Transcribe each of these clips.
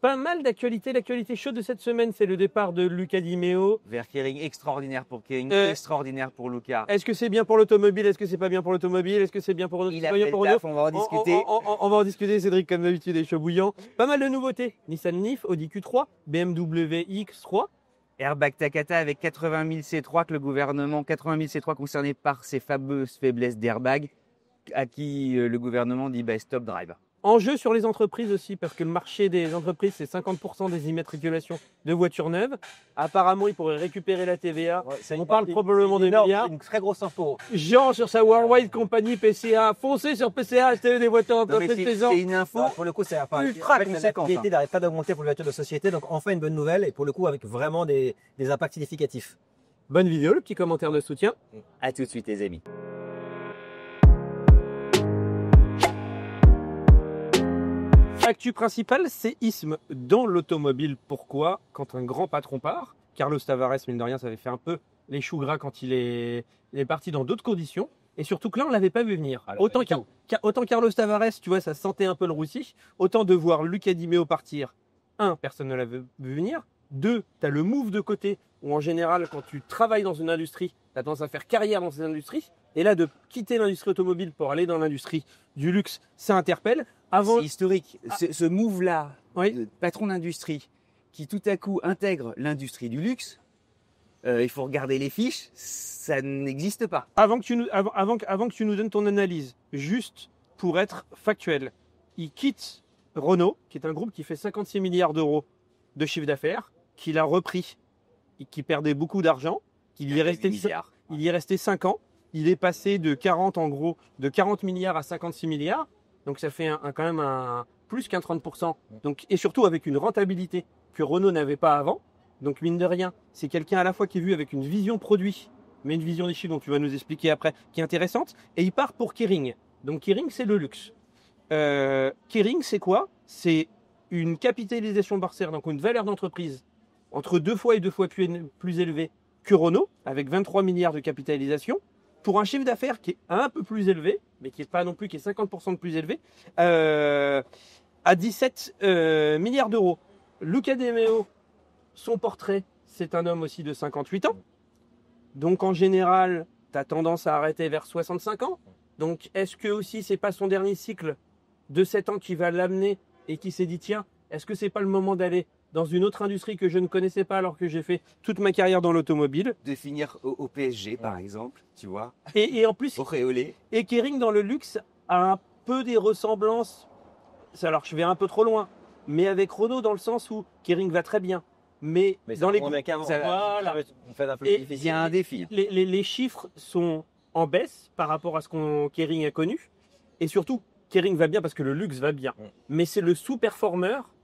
Pas mal d'actualités. L'actualité chaude de cette semaine, c'est le départ de Luca Di Meo. Vers Kering, extraordinaire pour Kering, extraordinaire pour Luca. Est-ce que c'est bien pour l'automobile? Est-ce que c'est pas bien pour l'automobile? Est-ce que c'est bien pour nos Il a citoyens, fait pour le nous? taf, on va en discuter. On va en discuter, Cédric, comme d'habitude, est chaud bouillant. Pas mal de nouveautés. Nissan Leaf, Audi Q3, BMW iX3. Airbag Takata avec 80 000 C3 que le gouvernement, 80 000 C3 concernés par ces fameuses faiblesses d'airbag à qui le gouvernement dit stop drive. Enjeu sur les entreprises aussi, parce que le marché des entreprises, c'est 50% des immatriculations de voitures neuves. Apparemment, ils pourraient récupérer la TVA. On parle probablement de milliards. C'est une très grosse info. Jean, sur sa Worldwide Company PCA, foncez sur PCA, achetez des voitures d'entreprise plaisante. C'est une info. Pour le coup, c'est ultra conséquente, l'activité n'arrête pas d'augmenter pour les voitures de société. Donc, enfin, une bonne nouvelle. Et pour le coup, avec vraiment des impacts significatifs. Bonne vidéo, le petit commentaire de soutien. À tout de suite, les amis. Actu principale, c'est séisme dans l'automobile. Pourquoi? Quand un grand patron part, Carlos Tavares, mine de rien, ça avait fait un peu les choux gras quand il est parti dans d'autres conditions. Et surtout que là, on ne l'avait pas vu venir. Autant Carlos Tavares, tu vois, ça sentait un peu le roussi. Autant de voir Luca Di Meo partir. Un, personne ne l'avait vu venir. Deux, tu as le move de côté, où en général, quand tu travailles dans une industrie, tu as tendance à faire carrière dans cette industrie. Et là, de quitter l'industrie automobile pour aller dans l'industrie du luxe, ça interpelle. C'est historique. Ce move-là, oui. Patron d'industrie, qui tout à coup intègre l'industrie du luxe, il faut regarder les fiches, ça n'existe pas. Avant que tu nous donnes ton analyse, juste pour être factuel, il quitte Renault, qui est un groupe qui fait 56 milliards d'euros de chiffre d'affaires, qu'il a repris, et qui perdait beaucoup d'argent, il y est resté 5 ans. Il est passé de 40 milliards à 56 milliards. Donc ça fait quand même plus qu'un 30%. Donc, et surtout avec une rentabilité que Renault n'avait pas avant. Donc mine de rien, c'est quelqu'un à la fois qui est vu avec une vision produit, mais une vision des chiffres dont tu vas nous expliquer après, qui est intéressante. Et il part pour Kering. Donc Kering, c'est le luxe. Kering, c'est quoi? C'est une capitalisation boursière, donc une valeur d'entreprise entre 2 fois et 2 fois plus élevée que Renault, avec 23 milliards de capitalisation, pour un chiffre d'affaires qui est un peu plus élevé, mais qui n'est pas non plus, qui est 50% de plus élevé, à 17 milliards d'euros. Luca Di Meo, son portrait, c'est un homme aussi de 58 ans. Donc en général, tu as tendance à arrêter vers 65 ans. Donc est-ce que aussi c'est pas son dernier cycle de 7 ans qui va l'amener et qui s'est dit tiens, est-ce que c'est pas le moment d'aller dans une autre industrie que je ne connaissais pas alors que j'ai fait toute ma carrière dans l'automobile. De finir au PSG, par exemple, tu vois. Et en plus, auréolé. Et Kering dans le luxe a un peu des ressemblances. Alors je vais un peu trop loin, mais avec Renault dans le sens où Kering va très bien. Mais dans les voilà. On fait un peu il y a un défi. Les chiffres sont en baisse par rapport à ce qu'on Kering a connu. Et surtout, Kering va bien parce que le luxe va bien. Mais c'est le sous-performeur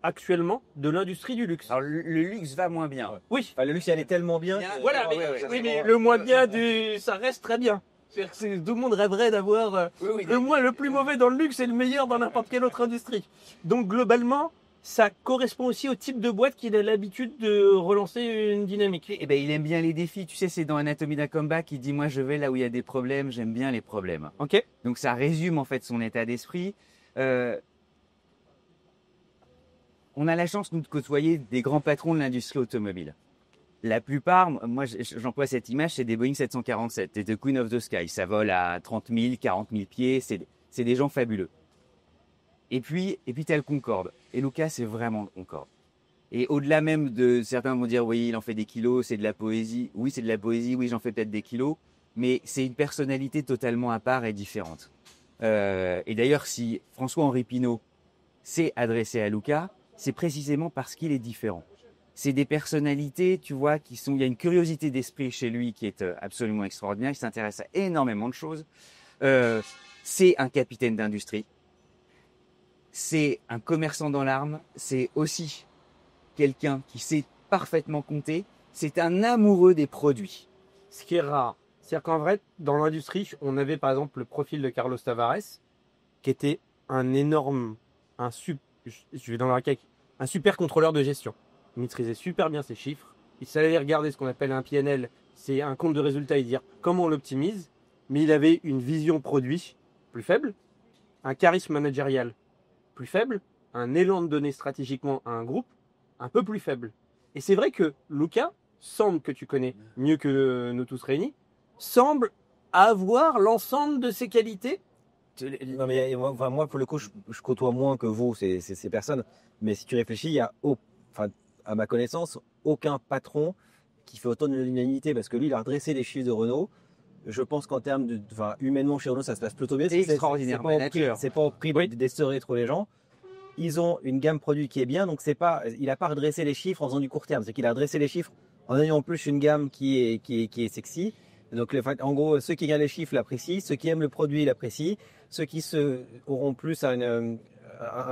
actuellement de l'industrie du luxe. Alors le luxe va moins bien. Oui. Enfin, le luxe, elle est tellement bien. Voilà, mais le moins bien, ça reste très bien. Tout le monde rêverait d'avoir le plus mauvais dans le luxe et le meilleur dans n'importe quelle autre industrie. Donc globalement, ça correspond aussi au type de boîte qu'il a l'habitude de relancer une dynamique. Eh ben, il aime bien les défis. Tu sais, c'est dans Anatomie d'un comeback, il dit moi je vais là où il y a des problèmes, j'aime bien les problèmes. Ok. Donc ça résume en fait son état d'esprit. On a la chance, nous, de côtoyer des grands patrons de l'industrie automobile. La plupart, moi j'emploie cette image, c'est des Boeing 747, c'est The Queen of the Sky. Ça vole à 30 000, 40 000 pieds, c'est des gens fabuleux. Et puis tu as le Concorde. Et Luca, c'est vraiment le Concorde. Et au-delà même de, certains vont dire, oui, il en fait des kilos, c'est de la poésie. Oui, c'est de la poésie, oui, j'en fais peut-être des kilos. Mais c'est une personnalité totalement à part et différente. Et d'ailleurs, si François-Henri Pinault s'est adressé à Luca, c'est précisément parce qu'il est différent. C'est des personnalités, tu vois, il y a une curiosité d'esprit chez lui qui est absolument extraordinaire. Il s'intéresse à énormément de choses. C'est un capitaine d'industrie. C'est un commerçant dans l'arme. C'est aussi quelqu'un qui sait parfaitement compter. C'est un amoureux des produits. Ce qui est rare. C'est-à-dire qu'en vrai, dans l'industrie, on avait par exemple le profil de Carlos Tavares, qui était un super contrôleur de gestion. Il maîtrisait super bien ses chiffres. Il savait regarder ce qu'on appelle un PNL, c'est un compte de résultats et dire comment on l'optimise. Mais il avait une vision produit plus faible, un charisme managérial plus faible, un élan de donner stratégiquement à un groupe un peu plus faible. Et c'est vrai que Luca semble, que tu connais mieux que nous tous réunis, semble avoir l'ensemble de ses qualités. Non, mais moi, pour le coup, je côtoie moins que vous ces personnes. Mais si tu réfléchis, il y a, à ma connaissance, aucun patron qui fait autant de l'unanimité parce que lui, il a redressé les chiffres de Renault. Je pense qu'en termes humainement chez Renault, ça se passe plutôt bien. C'est extraordinaire manager. C'est pas au prix d'essorer trop les gens. Ils ont une gamme produit qui est bien, donc il a pas redressé les chiffres en faisant du court terme. C'est qu'il a redressé les chiffres en ayant en plus une gamme qui est sexy. Donc, en gros, ceux qui gagnent les chiffres l'apprécient, ceux qui aiment le produit l'apprécient, ceux qui auront plus un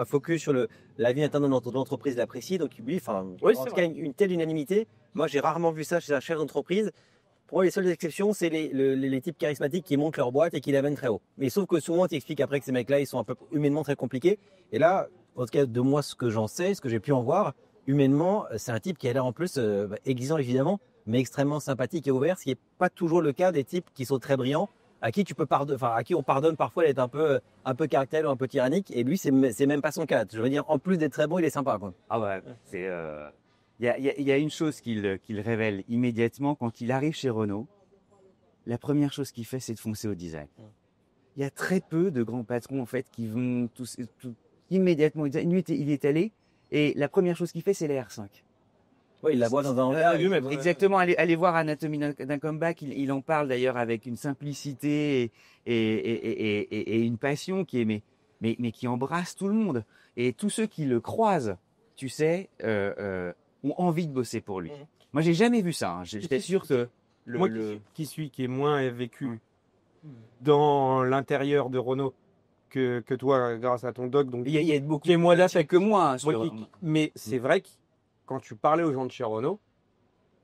focus sur la vie interne de l'entreprise l'apprécient. Donc, lui, en tout cas, une telle unanimité. Moi, j'ai rarement vu ça chez un chef d'entreprise. Pour moi, les seules exceptions, c'est les types charismatiques qui montent leur boîte et qui la mènent très haut. Mais sauf que souvent, tu expliques après que ces mecs-là, ils sont un peu humainement très compliqués. Et là, en tout cas, de moi, ce que j'en sais, ce que j'ai pu en voir, humainement, c'est un type qui a l'air en plus exigeant évidemment, mais extrêmement sympathique et ouvert, ce qui n'est pas toujours le cas des types qui sont très brillants, à qui on pardonne parfois d'être un peu caractère ou un peu tyrannique. Et lui, c'est même pas son cas. Je veux dire, en plus d'être très bon, il est sympa, quoi. Ah ouais, c'est il y a une chose qu'il révèle immédiatement quand il arrive chez Renault. La première chose qu'il fait, c'est de foncer au design. Il y a très peu de grands patrons en fait qui vont tous immédiatement. Lui, il est allé et la première chose qu'il fait, c'est les R5. Oui, il la voit dans un envers. Exactement, allez voir Anatomie d'un comeback. Il en parle d'ailleurs avec une simplicité et une passion qui est mais qui embrasse tout le monde. Et tous ceux qui le croisent, tu sais, ont envie de bosser pour lui. Moi, j'ai jamais vu ça. Hein. J'étais sûr que qui est moins vécu dans l'intérieur de Renault que toi, grâce à ton doc. Donc il y a beaucoup qui est moins d'affect que moi. Mais c'est vrai que quand tu parlais aux gens de chez Renault,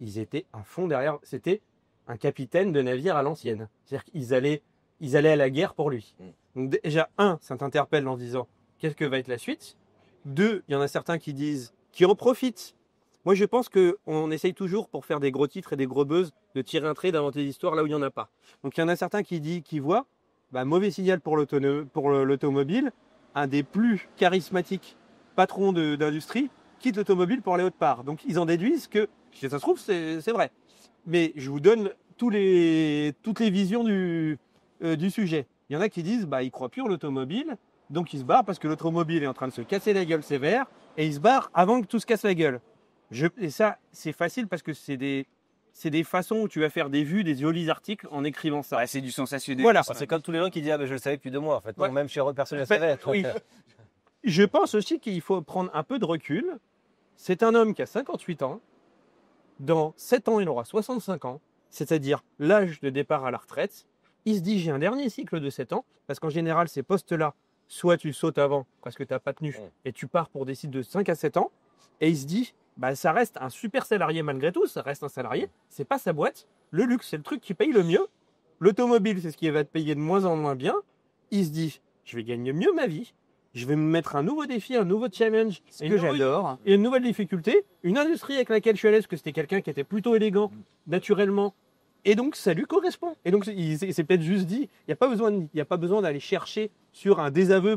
ils étaient à fond derrière. C'était un capitaine de navire à l'ancienne. C'est-à-dire qu'ils allaient à la guerre pour lui. Donc déjà, ça t'interpelle en disant qu'est-ce que va être la suite. 2, il y en a certains qui en profitent. Moi, je pense qu'on essaye toujours, pour faire des gros titres et des gros buzz, de tirer un trait, d'inventer des histoires là où il n'y en a pas. Donc, il y en a certains qui voient, mauvais signal pour l'automobile, un des plus charismatiques patrons d'industrie quitte l'automobile pour aller autre part. Donc, ils en déduisent que, si ça se trouve, c'est vrai. Mais je vous donne toutes les visions du sujet. Il y en a qui disent, ils croient plus en l'automobile, donc ils se barrent parce que l'automobile est en train de se casser la gueule sévère, et ils se barrent avant que tout se casse la gueule. Et ça, c'est facile parce que c'est des façons où tu vas faire des vues, des jolis articles en écrivant ça. Ouais, c'est du sensationnel. Voilà. C'est comme tous les gens qui disent je le savais depuis 2 mois en fait. Ouais. Non, même chez Renault, personne ne le savait. Oui. Je pense aussi qu'il faut prendre un peu de recul. C'est un homme qui a 58 ans. Dans 7 ans, il aura 65 ans, c'est-à-dire l'âge de départ à la retraite. Il se dit j'ai un dernier cycle de 7 ans, parce qu'en général, ces postes-là, soit tu sautes avant parce que tu n'as pas tenu et tu pars pour des cycles de 5 à 7 ans. Et il se dit ça reste un super salarié malgré tout, ça reste un salarié, c'est pas sa boîte. Le luxe, c'est le truc qui paye le mieux. L'automobile, c'est ce qui va te payer de moins en moins bien. Il se dit, je vais gagner mieux ma vie, je vais me mettre un nouveau défi, un nouveau challenge, j'adore. Et une nouvelle difficulté, une industrie avec laquelle je suis à l'aise, parce que c'était quelqu'un qui était plutôt élégant, naturellement. Et donc, ça lui correspond. Et donc, il s'est peut-être juste dit, il n'y a pas besoin d'aller chercher sur un désaveu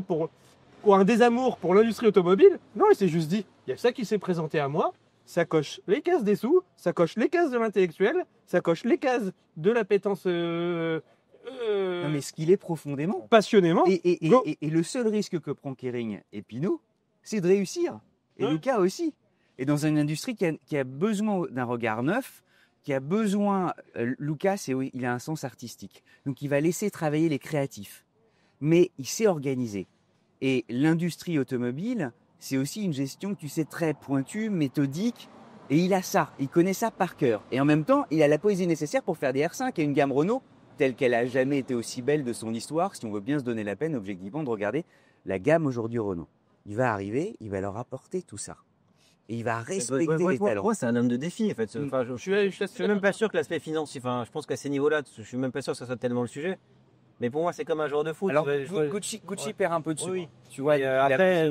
ou un désamour pour l'industrie automobile. Non, il s'est juste dit, il y a ça qui s'est présenté à moi, ça coche les cases des sous, ça coche les cases de l'intellectuel, ça coche les cases de l'appétence non, mais ce qu'il est profondément. Passionnément. Et le seul risque que prend Kering et Pinot, c'est de réussir. Et Luca aussi. Et dans une industrie qui a besoin d'un regard neuf, qui a besoin... Luca, il a un sens artistique. Donc il va laisser travailler les créatifs. Mais il sait organiser. Et l'industrie automobile, c'est aussi une gestion, tu sais, très pointue, méthodique. Et il a ça, il connaît ça par cœur. Et en même temps, il a la poésie nécessaire pour faire des R5 et une gamme Renault telle qu'elle a jamais été aussi belle de son histoire, si on veut bien se donner la peine, objectivement, de regarder la gamme aujourd'hui Renault. Il va arriver, il va leur apporter tout ça. Et il va respecter les talents. Moi, c'est un homme de défi, en fait. Je suis même pas sûr que l'aspect financier, je pense qu'à ces niveaux-là, je suis même pas sûr que ça soit tellement le sujet. Mais pour moi, c'est comme un joueur de foot. Alors, Gucci perd un peu dessus. Oui. Tu vois, après,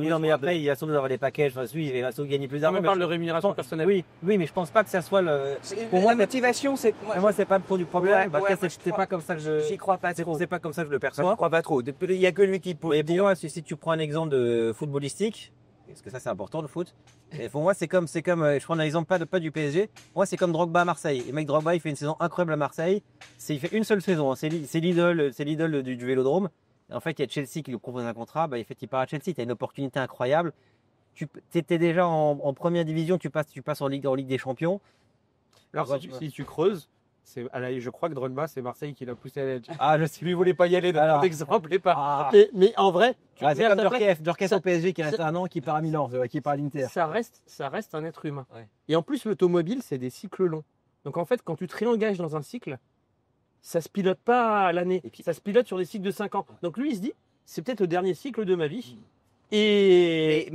il a sans doute d'avoir des packages. Il va sans doute gagner plus d'argent. On parle de rémunération personnelle. Oui, mais je pense pas que ça soit le. Pour moi, la motivation, c'est. Moi, c'est pas le produit problème. C'est pas comme ça que je. J'y crois pas trop. C'est pas comme ça que je le perçois. Je crois pas trop. Il y a que lui qui peut. Mais pour moi, si tu prends un exemple de footballistique, parce que ça c'est important le foot. Et pour moi c'est comme, je prends un exemple pas du PSG. Pour moi c'est comme Drogba à Marseille. Et mec Drogba il fait une saison incroyable à Marseille. Il fait une seule saison. Hein. C'est l'idole du Vélodrome. Et en fait il y a Chelsea qui lui propose un contrat. Bah, il part à Chelsea. Tu as une opportunité incroyable. Tu étais déjà en première division. Tu passes en Ligue des Champions. Alors si tu creuses, je crois que Drogba, c'est Marseille qui l'a poussé à l'Edge. Ah, je sais. Lui, il voulait pas y aller, donc Alors. l'exemple est pas. Ah. Mais en vrai, C'est comme Djorkaeff ça- au PSG qui reste un an, qui part à Milan, qui part à l'Inter. ça reste un être humain. Ouais. Et en plus, l'automobile, c'est des cycles longs. Donc en fait, quand tu te réengages dans un cycle, ça se pilote pas à l'année. Et puis- Ça se pilote sur des cycles de 5 ans. Donc lui, il se dit, c'est peut-être le dernier cycle de ma vie. Et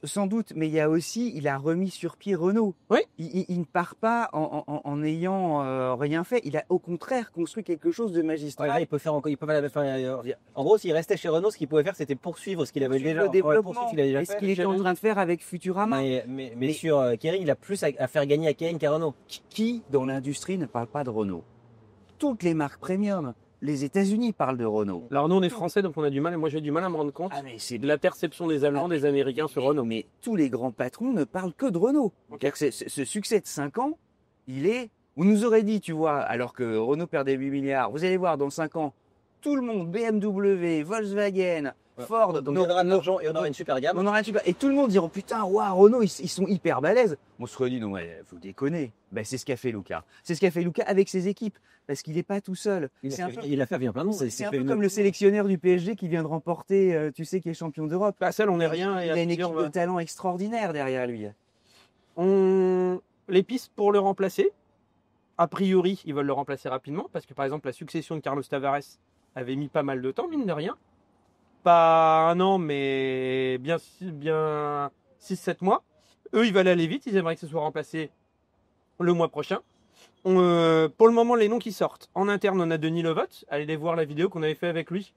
Sans doute, mais il a remis sur pied Renault. Oui. Il ne part pas en ayant rien fait. Il a au contraire construit quelque chose de Ouais, magistral. là, il peut faire encore, il peut pas la faire. En gros, s'il restait chez Renault, ce qu'il pouvait faire, c'était poursuivre ce qu'il avait déjà, le développement. poursuivre ce qu'il avait déjà Et ce fait. qu'il était en train de faire avec Futurama. Mais sur Kering, il a plus à faire gagner à Kering qu'à Renault. Qui, dans l'industrie, ne parle pas de Renault? Toutes les marques premium. Les États-Unis parlent de Renault. alors nous, on est français, donc on a du mal. Et moi, j'ai du mal à me rendre compte Ah, mais c'est de la perception des Allemands, des Américains sur Renault. Mais tous les grands patrons ne parlent que de Renault. Ok. C'est-à-dire que ce succès de 5 ans, on nous aurait dit, tu vois, alors que Renault perdait 8 milliards, vous allez voir, dans 5 ans, tout le monde, BMW, Volkswagen, Ford, Donc on aura de l'argent et on aura une super gamme. on aura un super... Et tout le monde dira, oh, putain, waouh, Renault, ils sont hyper balèzes. On se serait dit, non, ouais, faut déconner. Ben, c'est ce qu'a fait Luca. C'est ce qu'a fait Luca avec ses équipes. Parce qu'il n'est pas tout seul. C'est un peu, Il a fait bien plein de monde. c'est un peu comme le sélectionneur du PSG qui vient de remporter, tu sais, qui est champion d'Europe. Pas seul, on n'est rien. Il Et a une plusieurs, équipe de talent extraordinaire derrière lui. Les pistes pour le remplacer, a priori, ils veulent le remplacer rapidement parce que par exemple, la succession de Carlos Tavares avait mis pas mal de temps, mine de rien. Pas un an, mais bien 6-7 mois. Eux, ils veulent aller vite, ils aimeraient que ce soit remplacé le mois prochain. Pour le moment, les noms qui sortent. En interne, on a Denis Levotte. Allez voir la vidéo qu'on avait fait avec lui,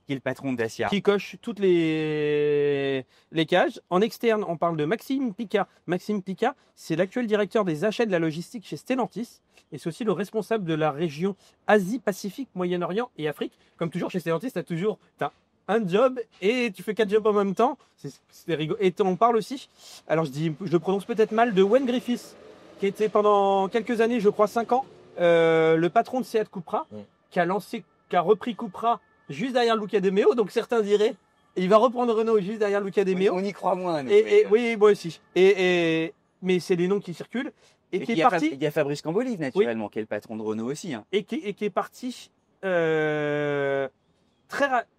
Qui est le patron de Dacia. qui coche toutes les cages. En externe, on parle de Maxime Picat. Maxime Picat, c'est l'actuel directeur des achats de la logistique chez Stellantis. Et c'est aussi le responsable de la région Asie, Pacifique, Moyen-Orient et Afrique. Comme toujours, chez Stellantis, t'as un job et tu fais 4 jobs en même temps. C'est rigolo. Et on parle aussi, alors je le prononce peut-être mal, de Wayne Griffiths, qui était pendant quelques années, je crois 5 ans, le patron de Seat Cupra, qui a repris Cupra juste derrière Luca De Meo. Donc certains diraient, il va reprendre Renault juste derrière Luca De Meo. On y croit moins. nous. Oui, moi aussi. Mais c'est les noms qui circulent. Et qui il est parti. y a Fabrice Cambolive, naturellement, qui est le patron de Renault aussi. Hein. Et qui est parti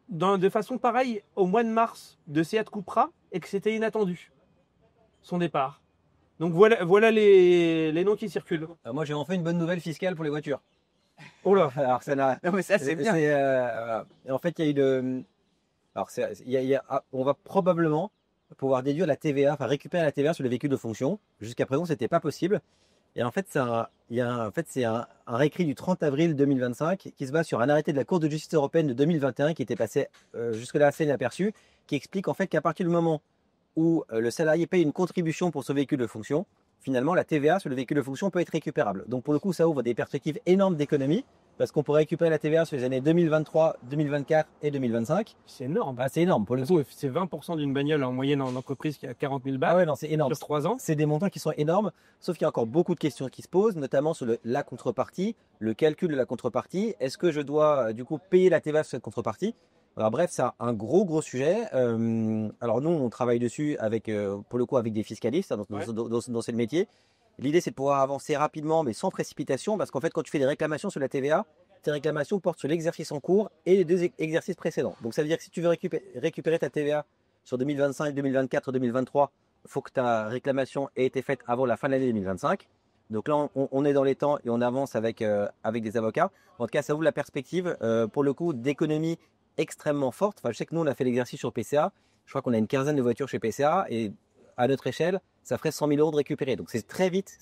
de façon pareille au mois de mars de Seat Cupra et que c'était inattendu, son départ. Donc voilà les noms qui circulent. Moi, j'ai enfin une bonne nouvelle fiscale pour les voitures. Oh là. Alors, ça n'a. Non, mais ça, c'est bien. Voilà. Et en fait, il y a eu le. Alors, on va probablement pouvoir déduire la TVA, enfin récupérer la TVA sur les véhicules de fonction. Jusqu'à présent, c'était pas possible. Et en fait, c'est un réécrit du 30 avril 2025 qui se base sur un arrêté de la Cour de justice européenne de 2021 qui était passé jusque-là assez inaperçu, qui explique en fait qu'à partir du moment où le salarié paye une contribution pour ce véhicule de fonction, finalement, la TVA sur le véhicule de fonction peut être récupérable. Donc, pour le coup, ça ouvre des perspectives énormes d'économie parce qu'on pourrait récupérer la TVA sur les années 2023, 2024 et 2025. C'est énorme. Ah, c'est énorme pour le coup. C'est 20% d'une bagnole en moyenne en entreprise qui a 40 000 balles Ah ouais, non, c'est énorme. sur 3 ans. C'est des montants qui sont énormes, sauf qu'il y a encore beaucoup de questions qui se posent, notamment sur la contrepartie, le calcul de la contrepartie. Est-ce que je dois du coup payer la TVA sur cette contrepartie? Alors bref, c'est un gros sujet. Alors nous, on travaille dessus pour le coup avec des fiscalistes, hein, dans ce métier. L'idée, c'est de pouvoir avancer rapidement, mais sans précipitation, parce qu'en fait, quand tu fais des réclamations sur la TVA, tes réclamations portent sur l'exercice en cours et les 2 exercices précédents. Donc ça veut dire que si tu veux récupérer ta TVA sur 2025, 2024, 2023, il faut que ta réclamation ait été faite avant la fin de l'année 2025. Donc là, on est dans les temps et on avance avec des avocats. En tout cas, ça ouvre la perspective, pour le coup, d'économie extrêmement forte. Enfin, je sais que nous, on a fait l'exercice sur PCA. Je crois qu'on a une quinzaine de voitures chez PCA et à notre échelle, ça ferait 100 000 euros de récupérer. Donc c'est très vite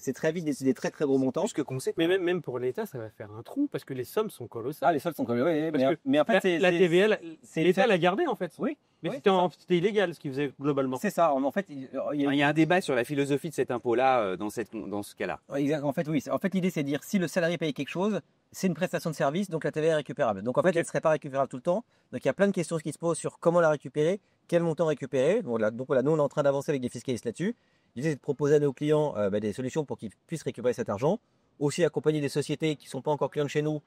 des très très gros montants. Plus que conséquent. Mais même pour l'État, ça va faire un trou parce que les sommes sont colossales. Ah, les soldes sont comme oui, Parce que mais en fait, la TVA, c'est l'État fait- l'a gardée en fait. Oui, Mais oui, c'était illégal ce qu'il faisait globalement. c'est ça. En fait, il Il y a un débat sur la philosophie de cet impôt-là dans ce cas-là. En fait, oui. En fait, l'idée, c'est de dire si le salarié paye quelque chose, c'est une prestation de service, donc la TVA est récupérable. Donc en fait, elle ne serait pas récupérable tout le temps. Donc il y a plein de questions qui se posent sur comment la récupérer, quel montant récupérer. Donc voilà, nous on est en train d'avancer avec des fiscalistes là-dessus. L'idée c'est de proposer à nos clients des solutions pour qu'ils puissent récupérer cet argent. Aussi accompagner des sociétés qui ne sont pas encore clients de chez nous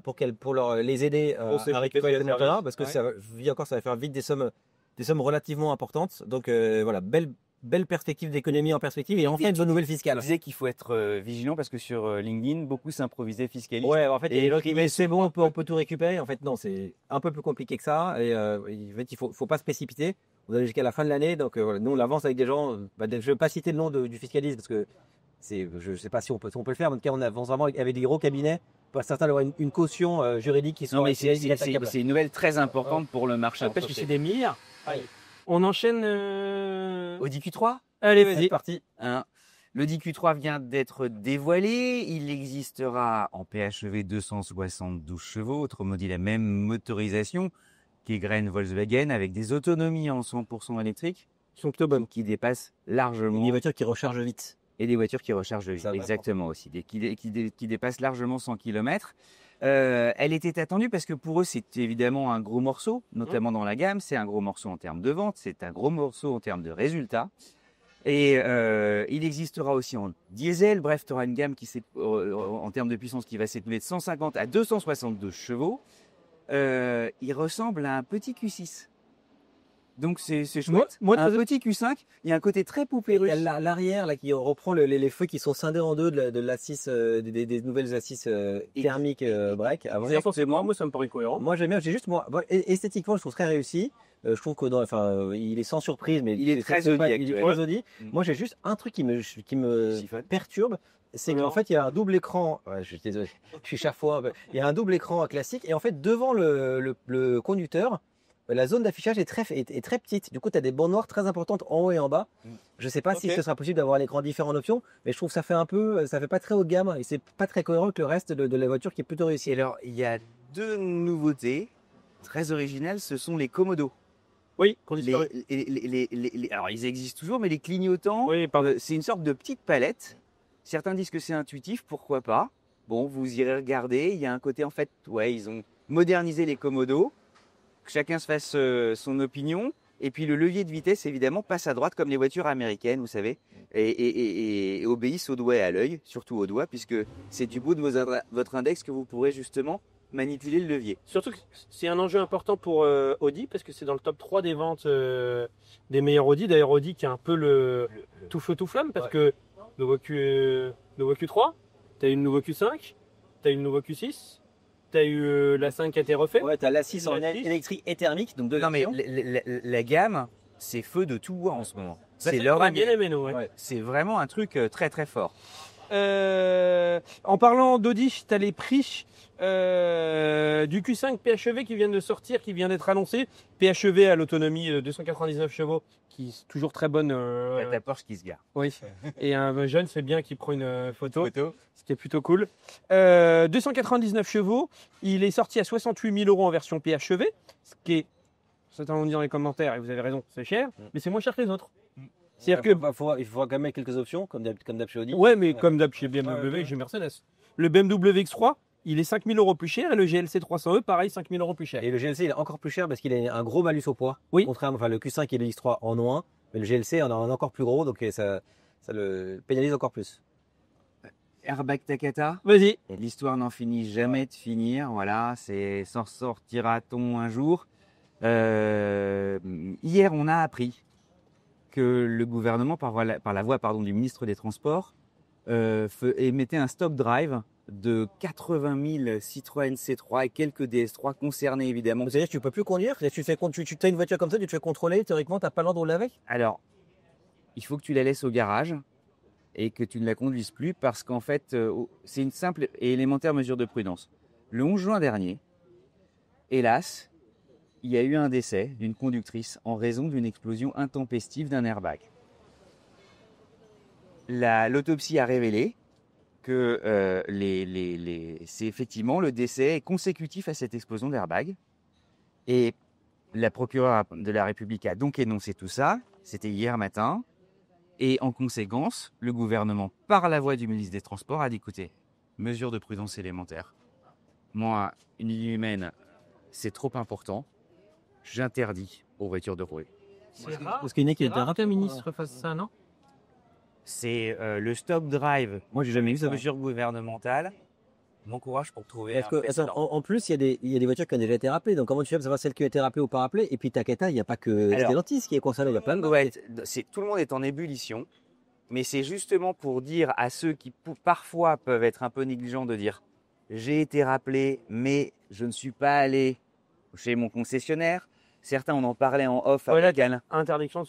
pour les aider à récupérer cet argent-là, parce que je dis encore, ça va faire vite des sommes relativement importantes. Donc voilà, belle perspective d'économie en perspective et enfin une bonne nouvelle fiscale. Je disais qu'il faut être vigilant parce que sur LinkedIn, beaucoup s'improvisaient fiscalistes. Ouais, en fait, Et les gens qui disent c'est bon, on peut tout récupérer. En fait, non, c'est un peu plus compliqué que ça. Et en fait, il faut pas se précipiter. On est jusqu'à la fin de l'année, donc voilà, nous on avance avec des gens. Je ne vais pas citer le nom du fiscaliste parce que je sais pas si on peut le faire. En tout cas, on avance vraiment avec des gros cabinets. Pour certains, il y aura une caution juridique qui Non, soit mais c'est une nouvelle très importante pour le marché. Parce que c'est des milliards. On enchaîne. Audi Q3. Allez, C'est vas-y. parti. Hein. Le Q3 vient d'être dévoilé. Il existera en PHEV 272 chevaux, autrement dit la même motorisation qu'Egren Volkswagen avec des autonomies en 100% électriques Ils sont plutôt bonnes. qui dépassent largement. Une voiture qui recharge vite. Et des voitures qui rechargent vite. Ça, Exactement aussi. Qui dépassent largement 100 km. Elle était attendue parce que pour eux, c'est évidemment un gros morceau, notamment dans la gamme. C'est un gros morceau en termes de vente. C'est un gros morceau en termes de résultats. Et il existera aussi en diesel. Bref, tu auras une gamme qui en termes de puissance qui va s'élever de 150 à 272 chevaux. Il ressemble à un petit Q6. Donc c'est chouette. Un petit Q5, il y a un côté très poupée russe. L'arrière là qui reprend les feux qui sont scindés en deux de l'A6 des nouvelles A6 thermiques break. Avant, Moi, ça me paraît cohérent. moi j'aime bien. J'ai juste esthétiquement, je trouve très réussi. Je trouve que il est sans surprise, mais Il est très Audi il est actuel. très Audi. Moi j'ai juste un truc qui me Chiffonne. perturbe, c'est qu'en fait il y a un double écran. Ouais, je suis désolé, je suis chafouin. Il y a un double écran classique et en fait devant le conducteur, la zone d'affichage est très petite. Du coup, tu as des bandes noires très importantes en haut et en bas. Je ne sais pas si ce sera possible d'avoir un écran différent en option, mais je trouve que ça fait pas très haut de gamme et c'est pas très cohérent avec le reste de la voiture qui est plutôt réussi. Et alors, il y a deux nouveautés très originales, ce sont les commodos. Oui, Alors, ils existent toujours, mais les clignotants, Oui, pardon. c'est une sorte de petite palette. Certains disent que c'est intuitif, pourquoi pas. Bon, vous irez regarder, il y a un côté, en fait, ouais, ils ont modernisé les commodos. Que chacun se fasse son opinion. Et puis le levier de vitesse, évidemment, passe à droite comme les voitures américaines, vous savez, et obéissent au doigt et à l'œil, surtout au doigt, puisque c'est du bout de votre index que vous pourrez justement manipuler le levier. Surtout que c'est un enjeu important pour Audi parce que c'est dans le top 3 des ventes des meilleurs Audi. D'ailleurs, Audi qui est un peu le tout feu tout flamme parce que nouveau Q3, tu as eu le nouveau Q5, tu as eu le nouveau Q6. T'as eu la 5 qui a été refaite. Ouais, t'as l'A6 en La 6. électrique et thermique, donc deux Non mais versions. la gamme, c'est feu de tout bois en ce moment. C'est leur bien aimé, nous. Ouais. Ouais. C'est vraiment un truc très très fort. En parlant d'Audi, tu as les prix du Q5 PHEV qui viennent de sortir, qui vient d'être annoncé. PHEV à l'autonomie de 299 chevaux, qui est toujours très bonne. Ta Porsche qui se gare. Oui. Et un jeune, c'est bien qui prend une photo. Ce qui est plutôt cool. 299 chevaux. Il est sorti à 68 000 € en version PHEV, ce qui est, certains vont dire dans les commentaires, et vous avez raison, c'est cher, mais c'est moins cher que les autres. C'est-à-dire que il faudra quand même mettre quelques options, comme d'hab chez Audi. ouais, mais comme d'hab chez BMW et chez Mercedes. Le BMW X3, il est 5 000 € plus cher et le GLC 300e, pareil, 5 000 € plus cher. Et le GLC, il est encore plus cher parce qu'il a un gros malus au poids. Oui. Contrairement, le Q5 et le X3 en ont un, mais le GLC en a un encore plus gros, donc ça le pénalise encore plus. Airbag Takata. Vas-y. L'histoire n'en finit jamais de finir. Voilà, s'en sortira-t-on un jour. Hier, on a appris que le gouvernement, par la voie du ministre des Transports, émettait un stock drive de 80 000 Citroën C3 et quelques DS3 concernés évidemment. C'est-à-dire que tu peux plus conduire. Tu as une voiture comme ça, tu te fais contrôler. Théoriquement, t'as pas l'ordre de rouler avec. Alors, il faut que tu la laisses au garage et que tu ne la conduises plus parce qu'en fait, c'est une simple et élémentaire mesure de prudence. Le 11 juin dernier, hélas, il y a eu un décès d'une conductrice en raison d'une explosion intempestive d'un airbag. L'autopsie a révélé que c'est effectivement le décès est consécutif à cette explosion d'airbag. Et la procureure de la République a donc énoncé tout ça. C'était hier matin. Et en conséquence, le gouvernement, par la voie du ministre des Transports, a dit écoutez, mesure de prudence élémentaire. moi, une vie humaine, c'est trop important. J'interdis aux voitures de rouler. C'est rare. Parce qu'il y en a qui étaient qu'un ministre fasse ça, non? C'est le stop drive. Moi, j'ai jamais vu ça. Mesure gouvernementale. Bon courage pour trouver Parce un que, précédent. attends, en plus, il y a des voitures qui ont déjà été rappelées. Donc, comment tu fais pour savoir celle qui a été rappelée ou pas rappelée? Et puis, Takata, il n'y a pas que Alors, Stellantis qui est concerné. Il y a plein de Ouais, tout le monde est en ébullition, mais c'est justement pour dire à ceux qui parfois peuvent être un peu négligents de dire j'ai été rappelé, mais je ne suis pas allé chez mon concessionnaire. Certains, on en parlait en off. Ouais, là, avec Alain. Interdiction.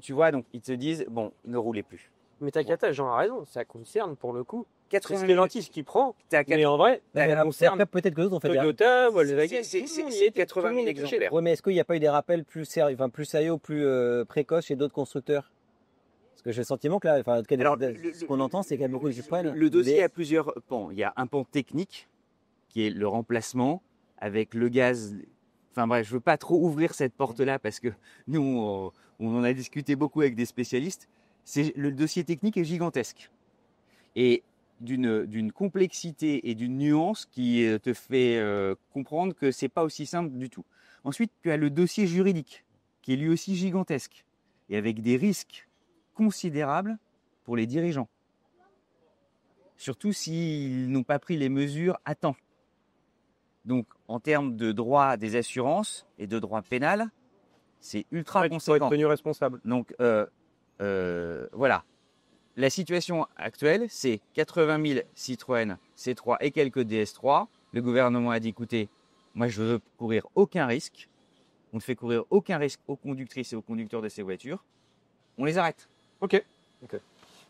Tu vois, donc ils te disent bon, ne roulez plus. Mais Takata, Jean a raison, ça concerne pour le coup. C'est 80 Stellantis qui prend. Takata. Mais en vrai, Mais ça concerne après, peut-être que d'autres ont fait des Toyota, Volkswagen. C'est tout le monde y était, 80 tout le monde 000 était exemplaires. Ouais, mais est-ce qu'il n'y a pas eu des rappels plus sérieux, plus sérieux, plus précoces chez d'autres constructeurs? Parce que j'ai le sentiment que là, enfin, en tout cas, Alors, ce qu'on entend, c'est qu'il y a beaucoup qui prennent. Le dossier a plusieurs pans. Il y a un pan technique qui est le remplacement avec le gaz. Enfin bref, je veux pas trop ouvrir cette porte-là parce que nous, on en a discuté beaucoup avec des spécialistes. Le dossier technique est gigantesque et d'une complexité et d'une nuance qui te fait comprendre que c'est pas aussi simple du tout. Ensuite, tu as le dossier juridique qui est lui aussi gigantesque et avec des risques considérables pour les dirigeants. Surtout s'ils n'ont pas pris les mesures à temps. Donc, en termes de droit des assurances et de droit pénal, c'est ultra Ouais, tu dois conséquent. être tenu responsable. Donc, voilà. La situation actuelle, c'est 80 000 Citroën C3 et quelques DS3. Le gouvernement a dit, écoutez, moi, je veux courir aucun risque. On ne fait courir aucun risque aux conductrices et aux conducteurs de ces voitures. On les arrête. Ok.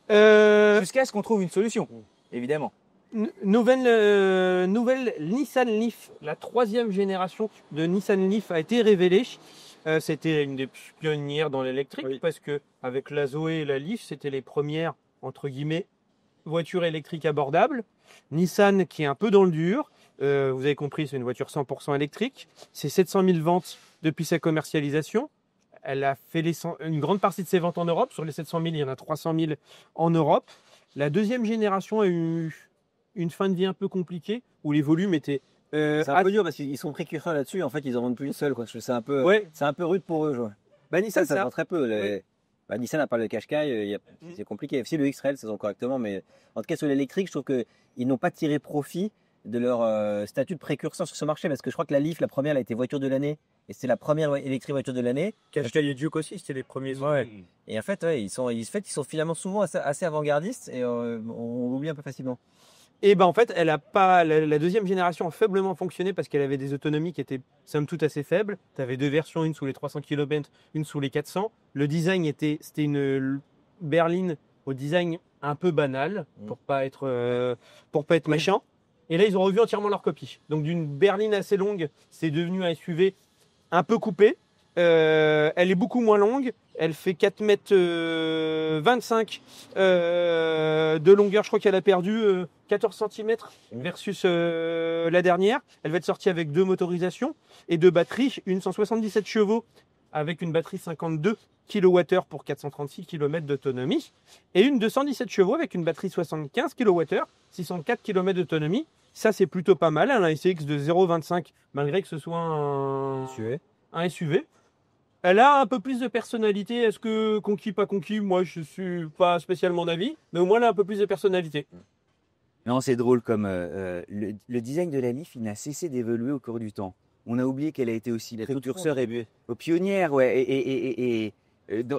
Jusqu'à ce qu'on trouve une solution, évidemment. Nouvelle Nissan Leaf, la 3e génération de Nissan Leaf a été révélée. C'était une des pionnières dans l'électrique parce que avec la Zoé et la Leaf, c'était les premières entre guillemets voitures électriques abordables. Nissan qui est un peu dans le dur. Vous avez compris, c'est une voiture 100% électrique. C'est 700 000 ventes depuis sa commercialisation. Elle a fait une grande partie de ses ventes en Europe. Sur les 700 000, il y en a 300 000 en Europe. La 2e génération a eu une fin de vie un peu compliquée où les volumes étaient. C'est un peu dur parce qu'ils sont précurseurs là-dessus. En fait, ils en vendent plus une seule. C'est un peu rude pour eux. Nissan, ça se vend très peu. Ouais. Nissan n'a pas le Qashqai. C'est compliqué. Si le X-Trail, ça se vend correctement. Mais en tout cas, sur l'électrique, je trouve qu'ils n'ont pas tiré profit de leur statut de précurseur sur ce marché. Parce que je crois que la Leaf, la première, elle a été voiture de l'année. Et c'est la première électrique voiture de l'année. Qashqai et Duke aussi, c'était les premiers. Ouais. Et en fait, ils sont finalement souvent assez avant-gardistes et on l'oublie un peu facilement. Et ben en fait, elle a pas la 2e génération a faiblement fonctionné parce qu'elle avait des autonomies qui étaient somme toute assez faibles. Tu avais 2 versions, une sous les 300 km, une sous les 400. Le design c'était une berline au design un peu banal pour pas être méchant. Et là, ils ont revu entièrement leur copie. Donc d'une berline assez longue, c'est devenu un SUV un peu coupé. Elle est beaucoup moins longue. Elle fait 4,25 m de longueur. Je crois qu'elle a perdu 14 cm versus la dernière. Elle va être sortie avec 2 motorisations et 2 batteries. Une 177 chevaux avec une batterie 52 kWh pour 436 km d'autonomie. Et une 217 chevaux avec une batterie 75 kWh, 604 km d'autonomie. Ça, c'est plutôt pas mal. Elle a un SCX de 0,25 malgré que ce soit un SUV. Elle a un peu plus de personnalité. Est-ce que conquis, pas conquis? Moi, je suis pas spécialement d'avis. Mais au moins, elle a un peu plus de personnalité. Non, c'est drôle comme le design de la Leaf, il n'a cessé d'évoluer au cours du temps. On a oublié qu'elle a été aussi la précurseur et pionnière,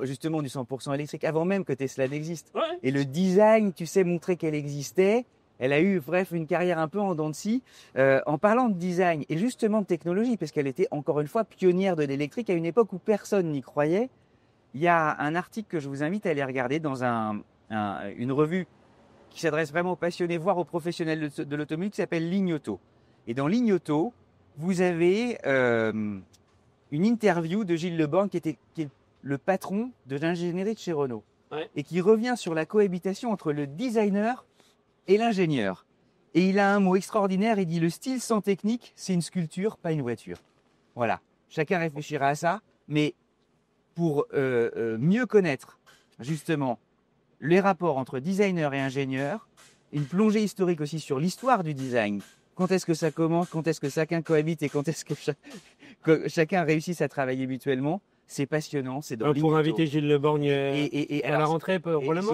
justement du 100% électrique, avant même que Tesla n'existe. Ouais. Et le design, tu sais, montrer qu'elle existait. Elle a eu, une carrière un peu en dents de scie. En parlant de design et justement de technologie, parce qu'elle était encore une fois pionnière de l'électrique à une époque où personne n'y croyait, il y a un article que je vous invite à aller regarder dans une revue qui s'adresse vraiment aux passionnés, voire aux professionnels de l'automobile, qui s'appelle Ligne Auto. Et dans Ligne Auto, vous avez une interview de Gilles Leborgne, qui est le patron de l'ingénierie de chez Renault, et qui revient sur la cohabitation entre le designer et l'ingénieur. Et il a un mot extraordinaire, il dit: le style sans technique, c'est une sculpture, pas une voiture. Voilà, chacun réfléchira à ça, mais pour mieux connaître justement les rapports entre designer et ingénieur, une plongée historique aussi sur l'histoire du design quand est-ce que ça commence, quand est-ce que chacun cohabite et quand est-ce que chacun réussisse à travailler mutuellement. C'est passionnant, c'est dans Pour inviter Gilles Le Borgne et à la alors, rentrée, probablement.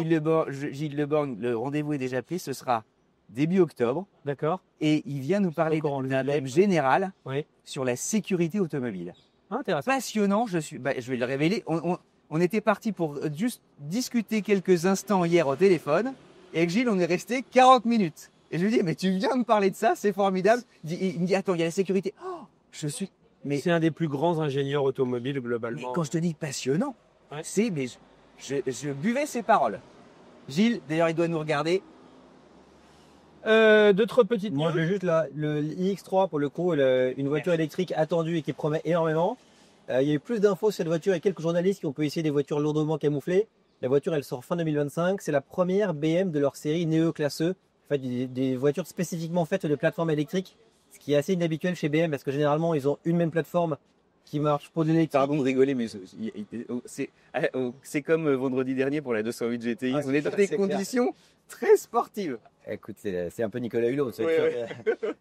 Gilles Le Borgne, le rendez-vous est déjà pris, ce sera début octobre. D'accord. Et il vient nous parler encore en d'un live. thème général Oui. sur la sécurité automobile. Intéressant. Passionnant, je vais le révéler. On était parti pour juste discuter quelques instants hier au téléphone. Et avec Gilles, on est resté 40 minutes. Et je lui dis, mais tu viens de parler de ça, c'est formidable. Il me dit, attends, il y a la sécurité. Oh, mais C'est un des plus grands ingénieurs automobiles globalement. quand je te dis passionnant, Ouais. mais je buvais ses paroles. Gilles, d'ailleurs, il doit nous regarder. D'autres petites Moi, news. je veux juste là, le iX3 pour le coup, une voiture électrique attendue et qui promet énormément. Il y a eu plus d'infos sur cette voiture et quelques journalistes qui ont pu essayer des voitures lourdement camouflées. La voiture, elle sort fin 2025. C'est la première BM de leur série Neo Classe E. En fait, des voitures spécifiquement faites de plateformes électriques, ce qui est assez inhabituel chez BM parce que généralement, ils ont une même plateforme qui marche pour de l'électrique. Pardon de rigoler, mais c'est comme vendredi dernier pour la 208 GTI. Ah, on est dans c'est des clair. conditions très sportives. Écoute, c'est un peu Nicolas Hulot. Oui,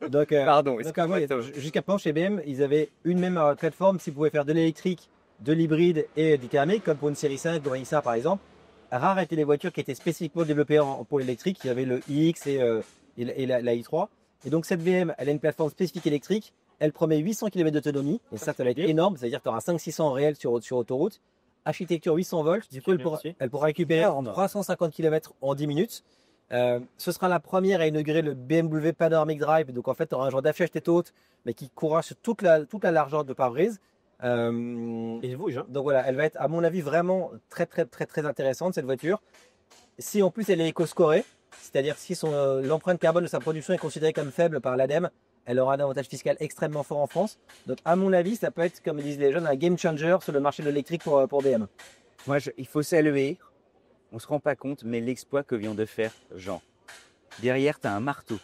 Donc, Pardon, donc, excuse-moi, oui, attends. jusqu'à présent, chez BM, ils avaient une même plateforme. S'ils pouvaient faire de l'électrique, de l'hybride et du thermique, comme pour une série 5 de Vanessa par exemple. Rares étaient les voitures qui étaient spécifiquement développées pour l'électrique. Il y avait le iX et la i3. Et donc, cette BM, elle a une plateforme spécifique électrique. Elle promet 800 km d'autonomie. Et ça va être énorme. C'est-à-dire que tu auras 500-600 en réel sur autoroute. Architecture 800 volts. Du coup, elle pourra récupérer 350 km en 10 minutes. Ce sera la première à inaugurer le BMW Panoramic Drive. Donc en fait, tu auras un genre d'affichage tête haute, mais qui courra sur toute la largeur de pare-brise. Et bouge, hein. Donc voilà, elle va être à mon avis vraiment très intéressante cette voiture. Si en plus elle est éco-scorée, c'est-à-dire si l'empreinte carbone de sa production est considérée comme faible par l'ADEME, elle aura un avantage fiscal extrêmement fort en France. Donc à mon avis, ça peut être, comme disent les jeunes, un game changer sur le marché de l'électrique pour BM. Moi, il faut saluer, on se rend pas compte, mais l'exploit que vient de faire Jean. Derrière, tu as un marteau,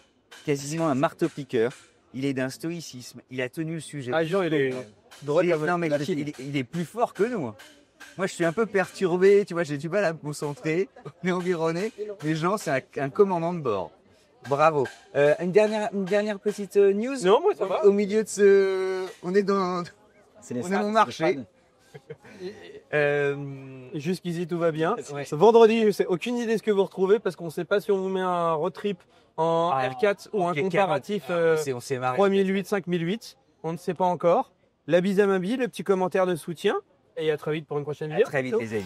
quasiment un marteau-piqueur. Il est d'un stoïcisme, il a tenu le sujet. Ah, Jean, il est Non, mais il est plus fort que nous. Moi, je suis un peu perturbé, tu vois, j'ai du mal à me concentrer, mais environné. Les gens, c'est un commandant de bord. Bravo. Une dernière petite news. Non, moi ça va. Au milieu de ce, on est dans C'est les On est au marché. Jusqu'ici tout va bien. Ouais. Ce vendredi, je sais aucune idée de ce que vous retrouvez parce qu'on ne sait pas si on vous met un road trip en R4 ou un comparatif on s'est marré. 3008, 5008. On ne sait pas encore. La bise à Mabi, le petit commentaire de soutien. Et à très vite pour une prochaine À vidéo. très vite, les amis.